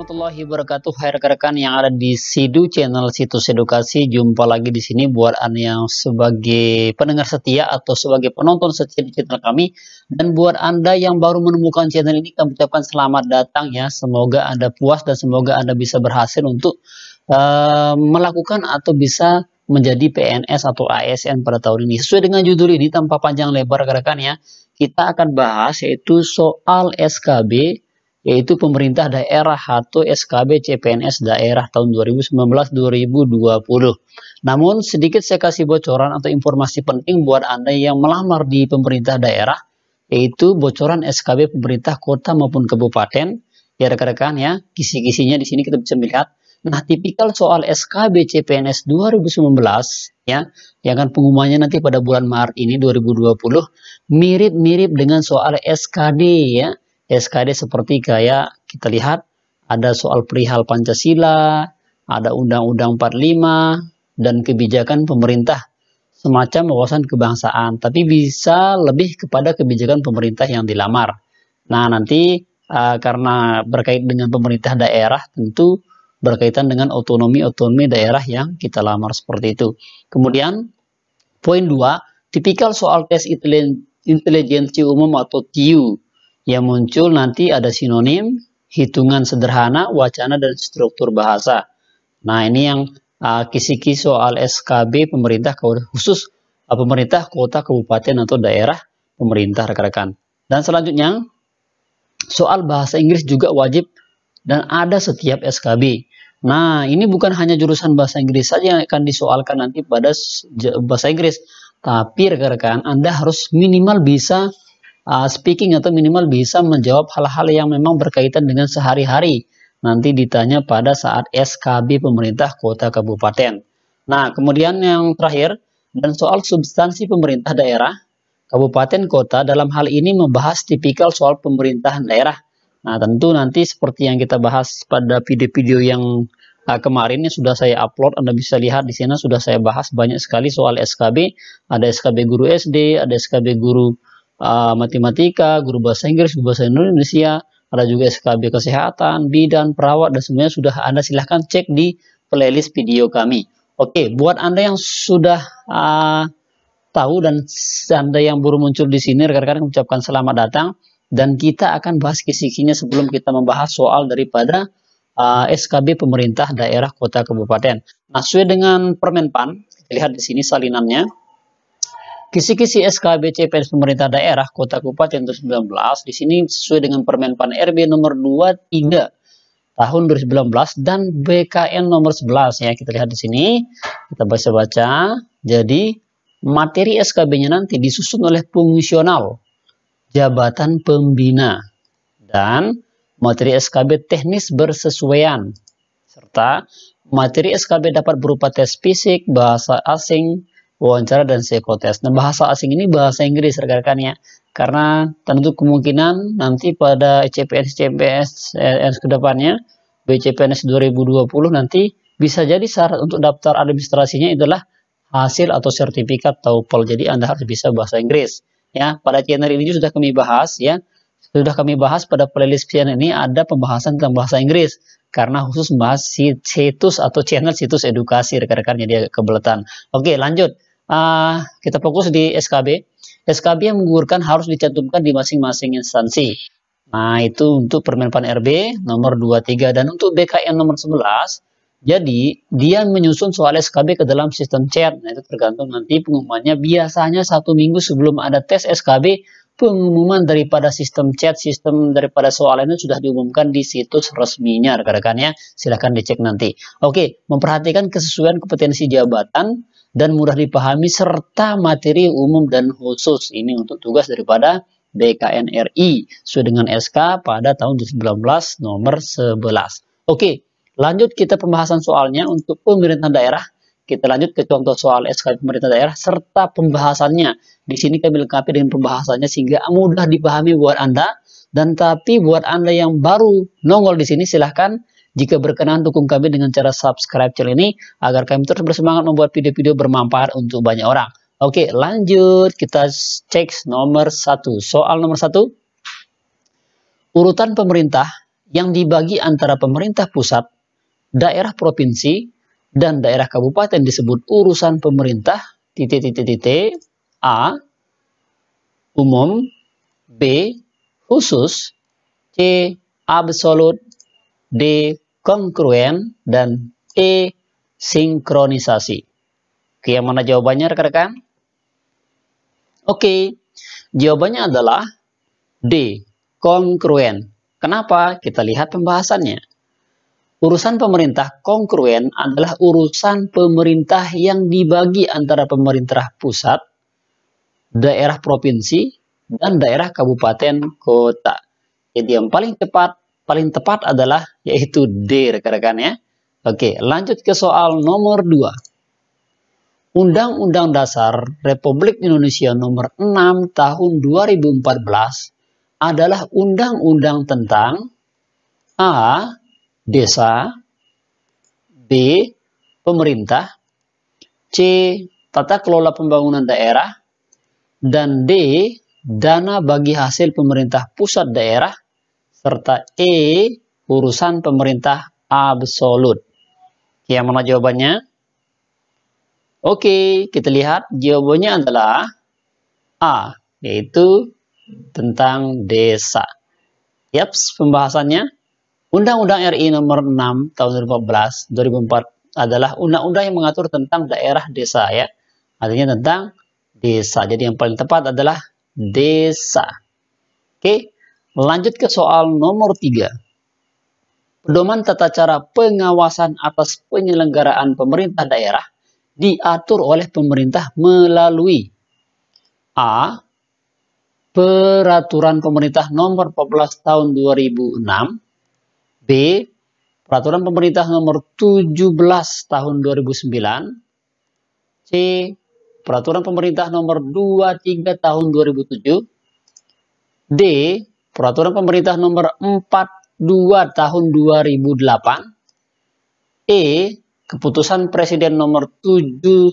warahmatullahi wabarakatuh. Hai rekan-rekan yang ada di Sidu channel Situs Edukasi. Jumpa lagi di sini buat Anda yang sebagai pendengar setia atau sebagai penonton setia di channel kami. Dan buat Anda yang baru menemukan channel ini, kami ucapkan selamat datang ya. Semoga Anda puas dan semoga Anda bisa berhasil untuk melakukan atau bisa menjadi PNS atau ASN pada tahun ini. Sesuai dengan judul ini, tanpa panjang lebar rekan-rekan ya, kita akan bahas yaitu soal SKB, yaitu pemerintah daerah atau SKB CPNS daerah tahun 2019-2020. Namun sedikit saya kasih bocoran atau informasi penting buat Anda yang melamar di pemerintah daerah, yaitu bocoran SKB pemerintah kota maupun kabupaten. Ya rekan-rekan ya, kisi-kisinya di sini kita bisa melihat. Nah, tipikal soal SKB CPNS 2019 ya, yang kan pengumumannya nanti pada bulan Maret ini 2020, mirip-mirip dengan soal SKD ya. SKD seperti kayak kita lihat ada soal perihal Pancasila, ada Undang-Undang 45 dan kebijakan pemerintah semacam wawasan kebangsaan, tapi bisa lebih kepada kebijakan pemerintah yang dilamar. Nah, nanti karena berkait dengan pemerintah daerah, tentu berkaitan dengan otonomi daerah yang kita lamar seperti itu. Kemudian poin 2, tipikal soal tes intelijensi umum atau TIU yang muncul nanti ada sinonim, hitungan sederhana, wacana, dan struktur bahasa. Nah, ini yang kisi-kisi soal SKB pemerintah khusus pemerintah kota, kabupaten, atau daerah pemerintah rekan-rekan. Dan selanjutnya, soal bahasa Inggris juga wajib dan ada setiap SKB. Nah, ini bukan hanya jurusan bahasa Inggris saja yang akan disoalkan nanti pada bahasa Inggris, tapi rekan-rekan Anda harus minimal bisa speaking atau minimal bisa menjawab hal-hal yang memang berkaitan dengan sehari-hari. Nanti ditanya pada saat SKB pemerintah kota kabupaten. Nah, kemudian yang terakhir, dan soal substansi pemerintah daerah, kabupaten kota dalam hal ini membahas tipikal soal pemerintahan daerah. Nah, tentu nanti seperti yang kita bahas pada video-video yang kemarin yang sudah saya upload, Anda bisa lihat di sana sudah saya bahas banyak sekali soal SKB. Ada SKB guru SD, ada SKB guru matematika, guru bahasa Inggris, guru bahasa Indonesia, ada juga SKB kesehatan, bidan, perawat, dan semuanya sudah Anda silahkan cek di playlist video kami. Oke, buat Anda yang sudah tahu dan Anda yang baru muncul di sini, rekan-rekan mengucapkan selamat datang, dan kita akan bahas kisi-kisinya sebelum kita membahas soal daripada SKB pemerintah daerah kota kabupaten. Nah, sesuai dengan Permenpan, kita lihat di sini salinannya. Kisi-kisi SKB CPNS pemerintah daerah kota kabupaten 2019 di sini sesuai dengan Permenpan RB nomor 23 tahun 2019 dan BKN nomor 11 ya. Kita lihat di sini, kita baca-baca. Jadi materi SKB-nya nanti disusun oleh fungsional jabatan pembina dan materi SKB teknis bersesuaian serta materi SKB dapat berupa tes fisik, bahasa asing, wawancara, dan psikotes. Nah, bahasa asing ini bahasa Inggris rekan-rekan ya, karena tentu kemungkinan nanti pada CPNS kedepannya BCPNS 2020 nanti bisa jadi syarat untuk daftar administrasinya adalah hasil atau sertifikat TOEFL. Jadi Anda harus bisa bahasa Inggris ya. Pada channel ini sudah kami bahas ya, sudah kami bahas pada playlist channel ini ada pembahasan tentang bahasa Inggris karena khusus membahas situs atau channel situs edukasi rekan-rekan, jadi kebetulan. Oke, lanjut. Kita fokus di SKB. SKB yang menggugurkan harus dicantumkan di masing-masing instansi. Nah, itu untuk Permenpan RB nomor 23 dan untuk BKN nomor 11. Jadi, dia menyusun soal SKB ke dalam sistem chat. Nah, itu tergantung nanti pengumumannya. Biasanya 1 minggu sebelum ada tes SKB, pengumuman daripada sistem chat, sistem daripada soal ini sudah diumumkan di situs resminya rekan-rekan ya. Silahkan dicek nanti. Oke, memperhatikan kesesuaian kompetensi jabatan dan mudah dipahami serta materi umum dan khusus. Ini untuk tugas daripada BKN RI sesuai dengan SK pada tahun 2019 nomor 11. Oke, lanjut kita pembahasan soalnya untuk pemerintah daerah. Kita lanjut ke contoh soal SK pemerintah daerah serta pembahasannya. Di sini kami lengkapi dengan pembahasannya sehingga mudah dipahami buat Anda. Dan tapi buat Anda yang baru nongol di sini, silahkan jika berkenan dukung kami dengan cara subscribe channel ini agar kami terus bersemangat membuat video-video bermanfaat untuk banyak orang. Oke, lanjut kita cek nomor 1. Soal nomor 1. Urutan pemerintah yang dibagi antara pemerintah pusat, daerah provinsi, dan daerah kabupaten disebut urusan pemerintah, A. Umum, B. Khusus, C. Absolut, D. Kongruen, dan E. Sinkronisasi. Oke, yang mana jawabannya rekan-rekan? Oke, jawabannya adalah D. Kongruen. Kenapa? Kita lihat pembahasannya. Urusan pemerintah kongruen adalah urusan pemerintah yang dibagi antara pemerintah pusat, daerah provinsi, dan daerah kabupaten kota. Jadi yang paling tepat adalah yaitu D, rekan-rekan ya. Oke, lanjut ke soal nomor 2. Undang-Undang Dasar Republik Indonesia nomor 6 tahun 2014 adalah undang-undang tentang A. Desa, B. Pemerintah, C. Tata kelola pembangunan daerah, dan D. Dana bagi hasil pemerintah pusat daerah, serta E. Urusan pemerintah absolut. Yang mana jawabannya? Oke, kita lihat jawabannya adalah A, yaitu tentang desa. Yaps, pembahasannya. Undang-Undang RI nomor 6 tahun 2004 adalah undang-undang yang mengatur tentang daerah desa ya. Artinya tentang desa. Jadi yang paling tepat adalah desa. Oke, lanjut ke soal nomor 3. Pedoman tata cara pengawasan atas penyelenggaraan pemerintah daerah diatur oleh pemerintah melalui A. Peraturan Pemerintah Nomor 14 Tahun 2006, B. Peraturan Pemerintah Nomor 17 Tahun 2009, C. Peraturan Pemerintah Nomor 23 Tahun 2007, D. Peraturan Pemerintah Nomor 42 Tahun 2008, E. Keputusan Presiden Nomor 79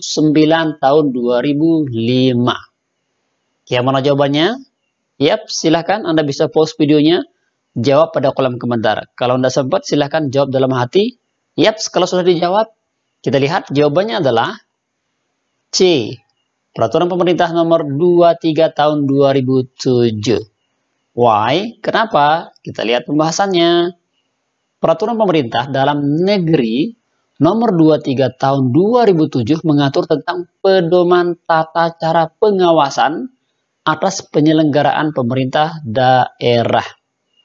Tahun 2005. Yang mana jawabannya? Yap, silahkan Anda bisa pause videonya, jawab pada kolom komentar. Kalau Anda sempat, silahkan jawab dalam hati. Yap, kalau sudah dijawab, kita lihat jawabannya adalah C. Peraturan Pemerintah Nomor 23 Tahun 2007. Why? Kenapa? Kita lihat pembahasannya. Peraturan Pemerintah dalam Negeri Nomor 23 Tahun 2007 mengatur tentang pedoman tata cara pengawasan atas penyelenggaraan pemerintah daerah.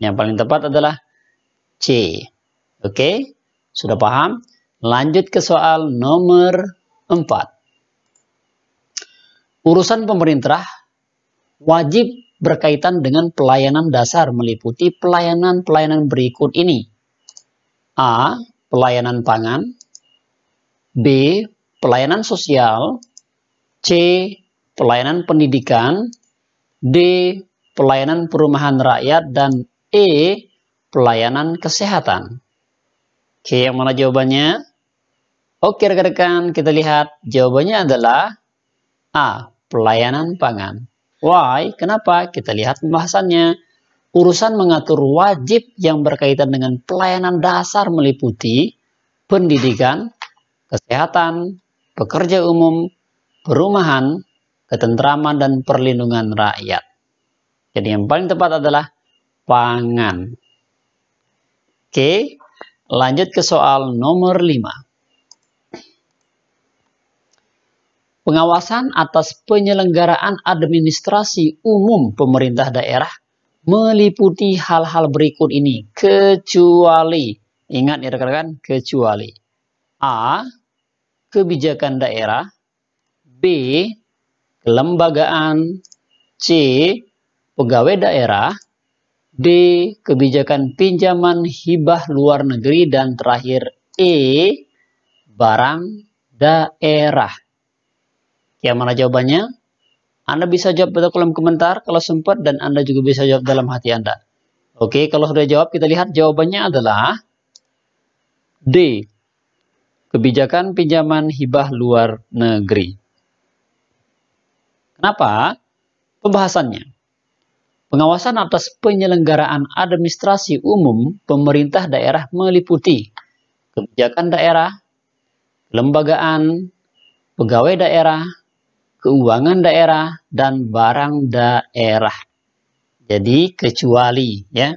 Yang paling tepat adalah C. Oke, sudah paham? Lanjut ke soal nomor 4. Urusan pemerintah wajib berkaitan dengan pelayanan dasar meliputi pelayanan-pelayanan berikut ini. A. Pelayanan pangan, B. Pelayanan sosial, C. Pelayanan pendidikan, D. Pelayanan perumahan rakyat, dan E. Pelayanan kesehatan. Oke, yang mana jawabannya? Oke rekan-rekan, kita lihat jawabannya adalah A. Pelayanan pangan. Why? Kenapa? Kita lihat pembahasannya. Urusan mengatur wajib yang berkaitan dengan pelayanan dasar meliputi pendidikan, kesehatan, pekerja umum, perumahan, ketentraman, dan perlindungan rakyat. Jadi yang paling tepat adalah pangan. Oke, lanjut ke soal nomor 5. Pengawasan atas penyelenggaraan administrasi umum pemerintah daerah meliputi hal-hal berikut ini, kecuali, ingat ya rekan-rekan, kecuali A. Kebijakan daerah, B. Kelembagaan, C. Pegawai daerah, D. Kebijakan pinjaman hibah luar negeri, dan terakhir E. Barang daerah. Yang mana jawabannya? Anda bisa jawab pada kolom komentar kalau sempat, dan Anda juga bisa jawab dalam hati Anda. Oke, kalau sudah jawab, kita lihat jawabannya adalah D. Kebijakan pinjaman hibah luar negeri. Kenapa? Pembahasannya. Pengawasan atas penyelenggaraan administrasi umum pemerintah daerah meliputi kebijakan daerah, kelembagaan, pegawai daerah, keuangan daerah, dan barang daerah. Jadi kecuali, ya.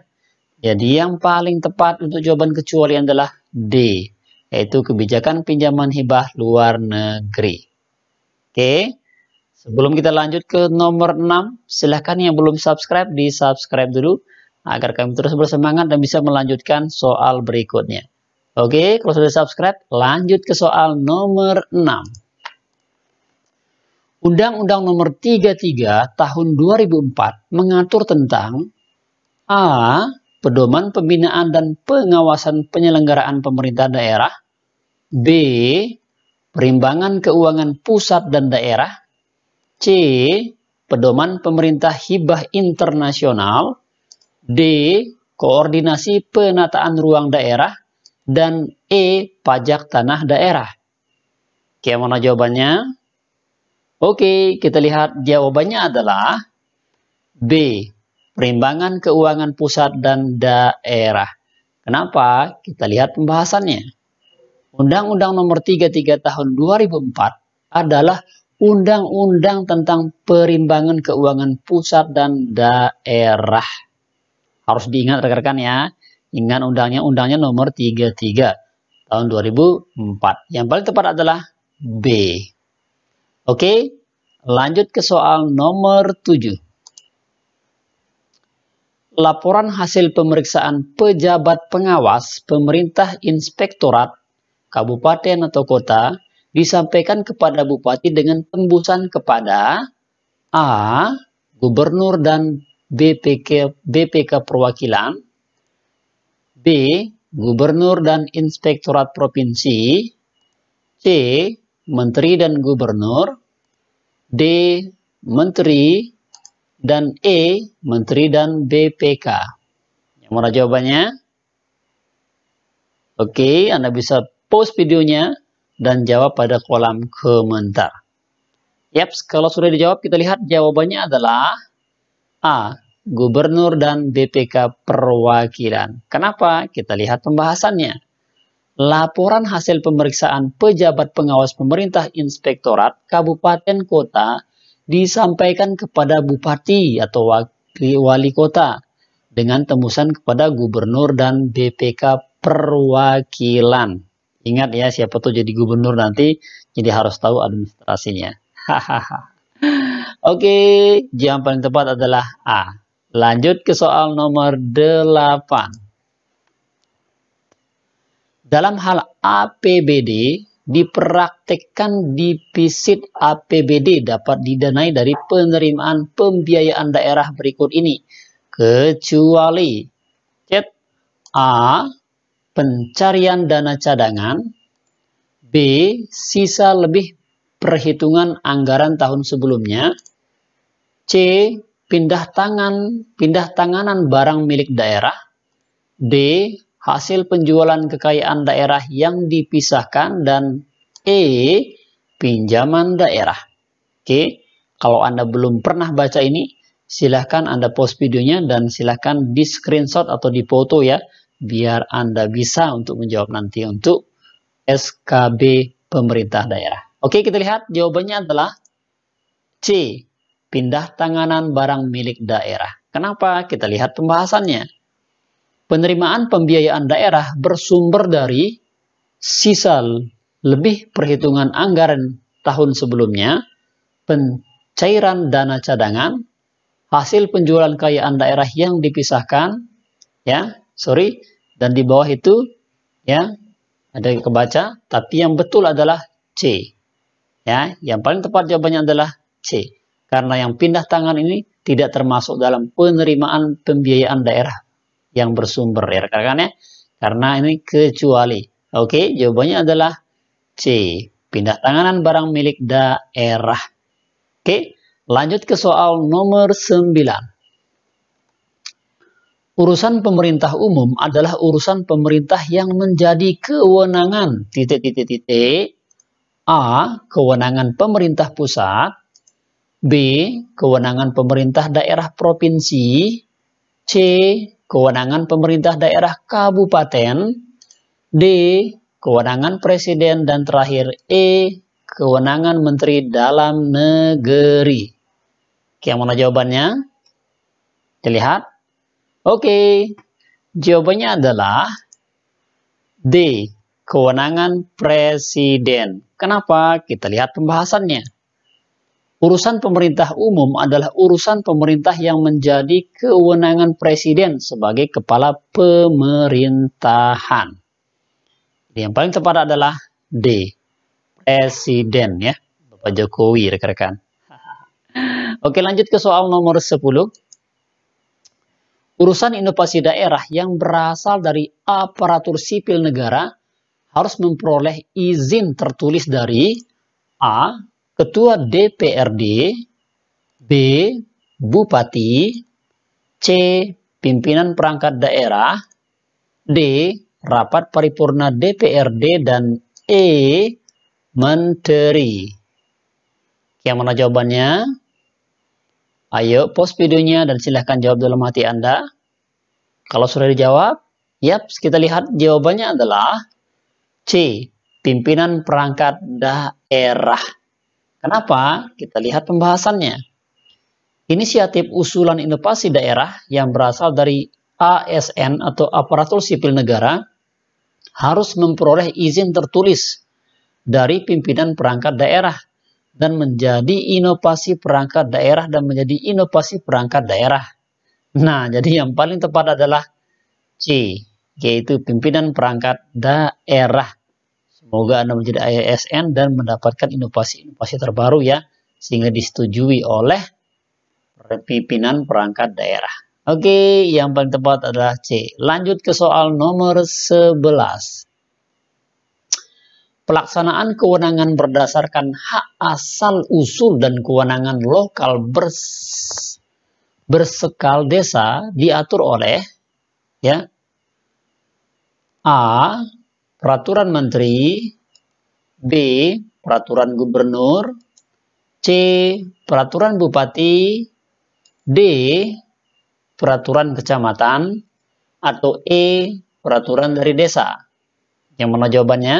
Jadi yang paling tepat untuk jawaban kecuali adalah D, yaitu kebijakan pinjaman hibah luar negeri. Oke, sebelum kita lanjut ke nomor 6, silahkan yang belum subscribe, di-subscribe dulu, agar kami terus bersemangat dan bisa melanjutkan soal berikutnya. Oke, kalau sudah subscribe, lanjut ke soal nomor 6. Undang-Undang Nomor 33 Tahun 2004 mengatur tentang A. Pedoman pembinaan dan pengawasan penyelenggaraan pemerintah daerah. B. Perimbangan keuangan pusat dan daerah. C. Pedoman pemerintah hibah internasional. D. Koordinasi penataan ruang daerah. Dan E. Pajak tanah daerah. Oke, mana jawabannya? Oke, kita lihat jawabannya adalah B. Perimbangan keuangan pusat dan daerah. Kenapa? Kita lihat pembahasannya. Undang-Undang Nomor 33 Tahun 2004 adalah undang-undang tentang perimbangan keuangan pusat dan daerah. Harus diingat rekan-rekan ya. Ingat undangnya nomor 33 tahun 2004. Yang paling tepat adalah B. Oke, lanjut ke soal nomor 7. Laporan hasil pemeriksaan pejabat pengawas pemerintah inspektorat kabupaten atau kota disampaikan kepada bupati dengan tembusan kepada A. Gubernur dan BPK perwakilan, B. Gubernur dan inspektorat provinsi, C. Menteri dan gubernur, D. Menteri, dan E. Menteri dan BPK. Yang mana jawabannya? Oke, Anda bisa pause videonya dan jawab pada kolom komentar. Yaps, kalau sudah dijawab, kita lihat jawabannya adalah A. Gubernur dan BPK perwakilan. Kenapa? Kita lihat pembahasannya. Laporan hasil pemeriksaan pejabat pengawas pemerintah inspektorat kabupaten kota disampaikan kepada bupati atau wali kota dengan tembusan kepada gubernur dan BPK perwakilan. Ingat ya, siapa tuh jadi gubernur nanti, jadi harus tahu administrasinya. Hahaha. Oke, jawaban paling tepat adalah A. Lanjut ke soal nomor 8. Dalam hal APBD, dipraktekkan defisit APBD dapat didanai dari penerimaan pembiayaan daerah berikut ini. Kecuali A. Pencarian dana cadangan, B. Sisa lebih perhitungan anggaran tahun sebelumnya, C. Pindah tanganan barang milik daerah, D. Hasil penjualan kekayaan daerah yang dipisahkan, dan E. Pinjaman daerah. Oke, kalau Anda belum pernah baca ini, silahkan Anda pause videonya dan silahkan di screenshot atau di foto ya, biar Anda bisa untuk menjawab nanti untuk SKB pemerintah daerah. Oke, kita lihat jawabannya adalah C. Pindah tanganan barang milik daerah. Kenapa? Kita lihat pembahasannya. Penerimaan pembiayaan daerah bersumber dari sisa lebih perhitungan anggaran tahun sebelumnya, pencairan dana cadangan, hasil penjualan kekayaan daerah yang dipisahkan, dan di bawah itu ya ada kebaca, tapi yang betul adalah C. Ya, yang paling tepat jawabannya adalah C. Karena yang pindah tangan ini tidak termasuk dalam penerimaan pembiayaan daerah yang bersumber ya rekan-rekan ya. Karena ini kecuali. Oke, jawabannya adalah C. Pindah tanganan barang milik daerah. Oke, lanjut ke soal nomor 9. Urusan pemerintah umum adalah urusan pemerintah yang menjadi kewenangan A. Kewenangan pemerintah pusat, B. Kewenangan pemerintah daerah provinsi. C. Kewenangan pemerintah daerah kabupaten. D. Kewenangan presiden. Dan terakhir E. Kewenangan menteri dalam negeri. Oke, yang mana jawabannya? Kita lihat. Oke, jawabannya adalah D. Kewenangan presiden. Kenapa? Kita lihat pembahasannya. Urusan pemerintah umum adalah urusan pemerintah yang menjadi kewenangan presiden sebagai kepala pemerintahan. Yang paling tepat adalah D. Presiden, ya. Bapak Jokowi, rekan-rekan. Oke, lanjut ke soal nomor 10. Urusan inovasi daerah yang berasal dari aparatur sipil negara harus memperoleh izin tertulis dari A. Ketua DPRD, B. Bupati, C. Pimpinan perangkat daerah, D. Rapat paripurna DPRD, dan E. Menteri. Yang mana jawabannya? Ayo pause videonya dan silahkan jawab dalam hati Anda. Kalau sudah dijawab, yap, kita lihat jawabannya adalah C. Pimpinan perangkat daerah. Kenapa? Kita lihat pembahasannya. Inisiatif usulan inovasi daerah yang berasal dari ASN atau aparatur sipil negara harus memperoleh izin tertulis dari pimpinan perangkat daerah dan menjadi inovasi perangkat daerah Nah, jadi yang paling tepat adalah C, yaitu pimpinan perangkat daerah. Semoga Anda menjadi ASN dan mendapatkan inovasi-inovasi terbaru, ya, sehingga disetujui oleh pimpinan perangkat daerah. Oke, yang paling tepat adalah C. Lanjut ke soal nomor 11. Pelaksanaan kewenangan berdasarkan hak asal usul dan kewenangan lokal bersekal desa diatur oleh, ya, A. Peraturan Menteri, B. Peraturan Gubernur, C. Peraturan Bupati, D. Peraturan Kecamatan, atau E. Peraturan dari desa. Yang mana jawabannya?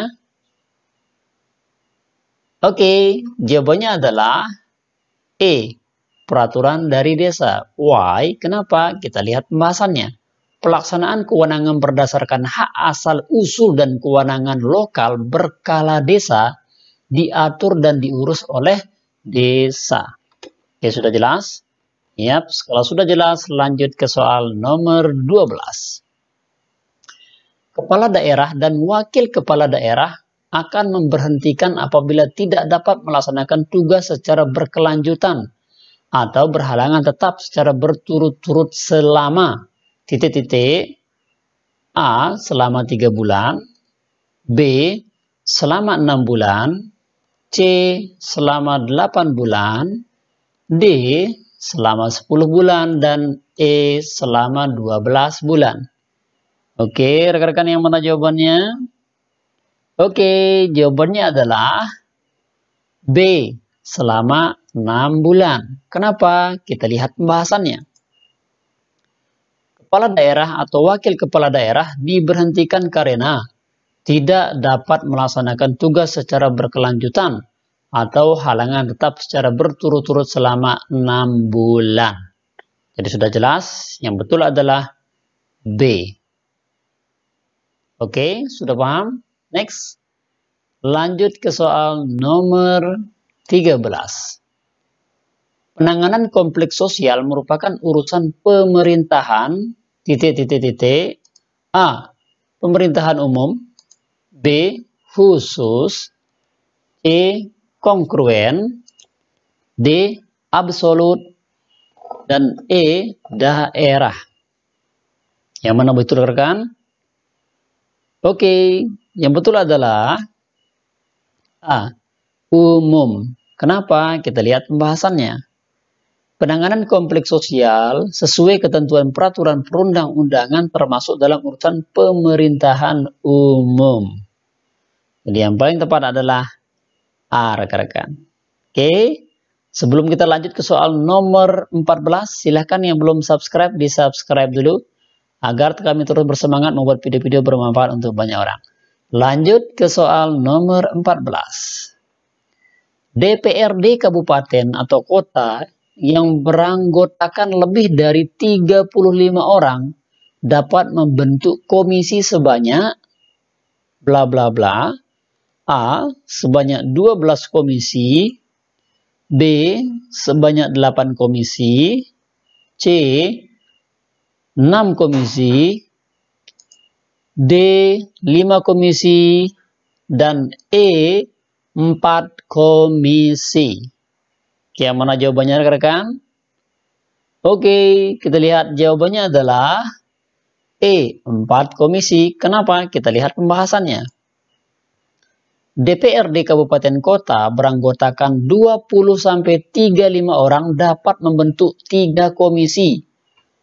Oke, jawabannya adalah E. Peraturan dari desa. Why? Kenapa? Kita lihat pembahasannya. Pelaksanaan kewenangan berdasarkan hak asal usul dan kewenangan lokal berkala desa diatur dan diurus oleh desa. Oke, sudah jelas? Yap, kalau sudah jelas, lanjut ke soal nomor 12. Kepala daerah dan wakil kepala daerah akan memberhentikan apabila tidak dapat melaksanakan tugas secara berkelanjutan atau berhalangan tetap secara berturut-turut selama A. Selama 3 bulan, B. Selama 6 bulan, C. Selama 8 bulan, D. Selama 10 bulan, dan E. Selama 12 bulan. Oke, rekan-rekan, yang mana jawabannya? Oke, jawabannya adalah B. Selama 6 bulan. Kenapa? Kita lihat pembahasannya. Kepala daerah atau wakil kepala daerah diberhentikan karena tidak dapat melaksanakan tugas secara berkelanjutan atau halangan tetap secara berturut-turut selama 6 bulan. Jadi sudah jelas, yang betul adalah B. Oke, sudah paham? Next. Lanjut ke soal nomor 13. Penanganan konflik sosial merupakan urusan pemerintahan A. Pemerintahan umum, B. Khusus, C. Kongruen, D. Absolut, dan E. Daerah. Yang mana betul, rekan? Oke, yang betul adalah A. Umum. Kenapa? Kita lihat pembahasannya. Penanganan konflik sosial sesuai ketentuan peraturan perundang-undangan termasuk dalam urusan pemerintahan umum. Jadi yang paling tepat adalah A, rekan-rekan. Oke, Sebelum kita lanjut ke soal nomor 14, silahkan yang belum subscribe, di-subscribe dulu, agar kami terus bersemangat membuat video-video bermanfaat untuk banyak orang. Lanjut ke soal nomor 14. DPRD kabupaten atau kota yang beranggotakan lebih dari 35 orang dapat membentuk komisi sebanyak bla bla bla. A. Sebanyak 12 komisi. B. Sebanyak 8 komisi. C. 6 komisi. D. 5 komisi. Dan E. 4 komisi. Yang mana jawabannya rekan-rekan? Oke, kita lihat jawabannya adalah E. 4 komisi. Kenapa? Kita lihat pembahasannya. DPRD Kabupaten Kota beranggotakan 20-35 orang dapat membentuk 3 komisi.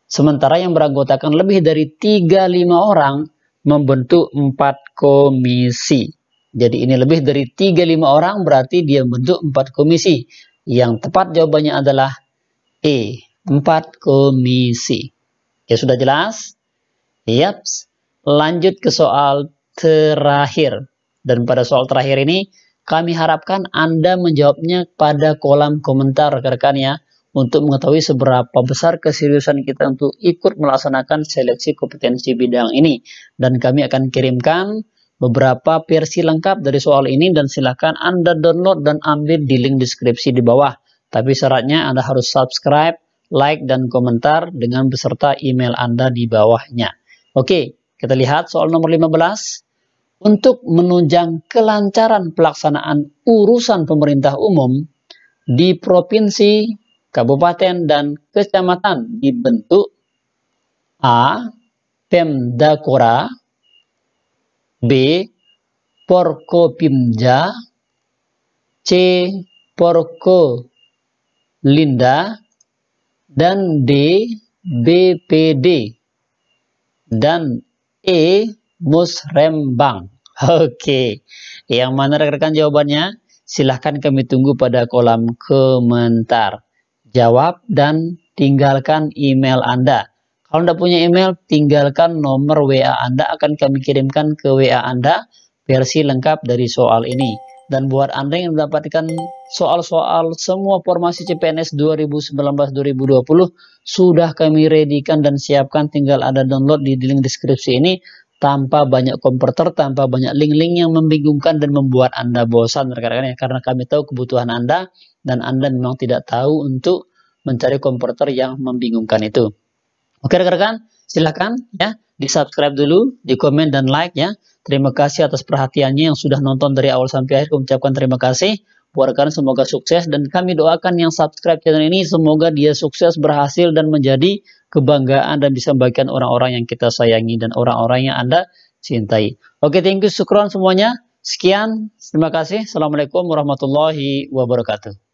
Sementara yang beranggotakan lebih dari 35 orang membentuk 4 komisi. Jadi ini lebih dari 35 orang berarti dia membentuk 4 komisi. Yang tepat jawabannya adalah E. 4 komisi. Ya sudah jelas? Yaps. Lanjut ke soal terakhir. Dan pada soal terakhir ini, kami harapkan Anda menjawabnya pada kolom komentar rekan-rekan ya, untuk mengetahui seberapa besar keseriusan kita untuk ikut melaksanakan seleksi kompetensi bidang ini. Dan kami akan kirimkan beberapa versi lengkap dari soal ini dan silakan Anda download dan ambil di link deskripsi di bawah. Tapi syaratnya Anda harus subscribe, like, dan komentar dengan beserta email Anda di bawahnya. Oke, kita lihat soal nomor 15. Untuk menunjang kelancaran pelaksanaan urusan pemerintah umum di provinsi, kabupaten, dan kecamatan dibentuk A. Pemdakora, B. Porkopimda, C. Porkolinda, dan D. BPD, dan E. Musrembang. Oke, yang mana rekan-rekan jawabannya? Silahkan kami tunggu pada kolom komentar. Jawab dan tinggalkan email Anda. Kalau Anda punya email, tinggalkan nomor WA Anda, akan kami kirimkan ke WA Anda versi lengkap dari soal ini. Dan buat Anda yang mendapatkan soal-soal semua formasi CPNS 2019-2020 sudah kami readykan dan siapkan, tinggal Anda download di link deskripsi ini. Tanpa banyak komputer, tanpa banyak link-link yang membingungkan dan membuat Anda bosan rekan-rekan ya, karena kami tahu kebutuhan Anda dan Anda memang tidak tahu untuk mencari komputer yang membingungkan itu. Oke rekan-rekan, silakan ya di-subscribe dulu, di-komen dan like ya. Terima kasih atas perhatiannya yang sudah nonton dari awal sampai akhir. Kami ucapkan terima kasih. Buat rekan semoga sukses dan kami doakan yang subscribe channel ini semoga dia sukses, berhasil dan menjadi kebanggaan dan bisa membagikan orang-orang yang kita sayangi dan orang-orang yang Anda cintai. Oke, thank you, syukron semuanya. Sekian, terima kasih. Assalamualaikum warahmatullahi wabarakatuh.